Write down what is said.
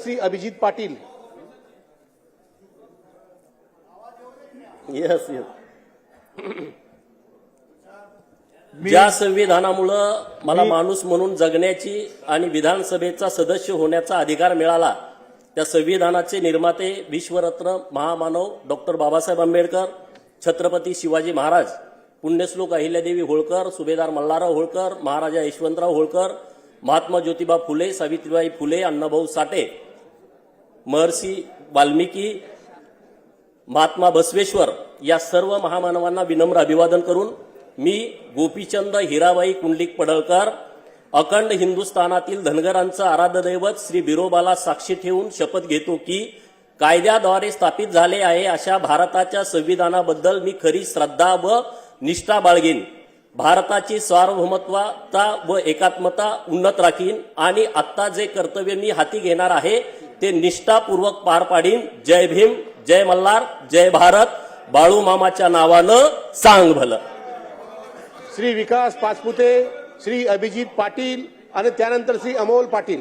Shri Abhijit Patil. Yes ज्या संविधानामुळे मला माणूस म्हणून जगण्याची आणि विधानसभेचा सदस्य होण्याचा अधिकार मिळाला, त्या संविधानाचे निर्माते विश्वरत्न महामानव डॉक्टर बाबासाहेब आंबेडकर, छत्रपती शिवाजी महाराज, पुण्यश्लोक अहिल्यादेवी होळकर, सुभेदार मल्हारराव होळकर, महाराजा यशवंतराव होळकर, महात्मा ज्योतिबा फुले, सावित्रीबाई फुले, अण्णाभाऊ साठे, महर्षी वाल्मिकी, महात्मा बसवेश्वर या सर्व महामानवांना विनम्र अभिवादन करून मी गोपीचंद हिराबाई कुंडलिक पडळकर अखंड हिंदुस्थानातील धनगरांचं आराध्य दैवत श्री बिरोबाला साक्षी ठेवून शपथ घेतो की कायद्याद्वारे स्थापित झाले आहे अशा भारताच्या संविधानाबद्दल मी खरी श्रद्धा व निष्ठा बाळगेन, भारताची सार्वभौमत्वता व एकात्मता उन्नत राखीन आणि आत्ता जे कर्तव्य मी हाती घेणार आहे ते निष्ठापूर्वक पार पाडीन. जय भीम, जय मल्हार, जय भारत. बाळू मामाच्या नावानं सांग भलं. श्री विकास पाचपुते, श्री अभिजित पाटील आणि त्यानंतर श्री अमोल पाटील.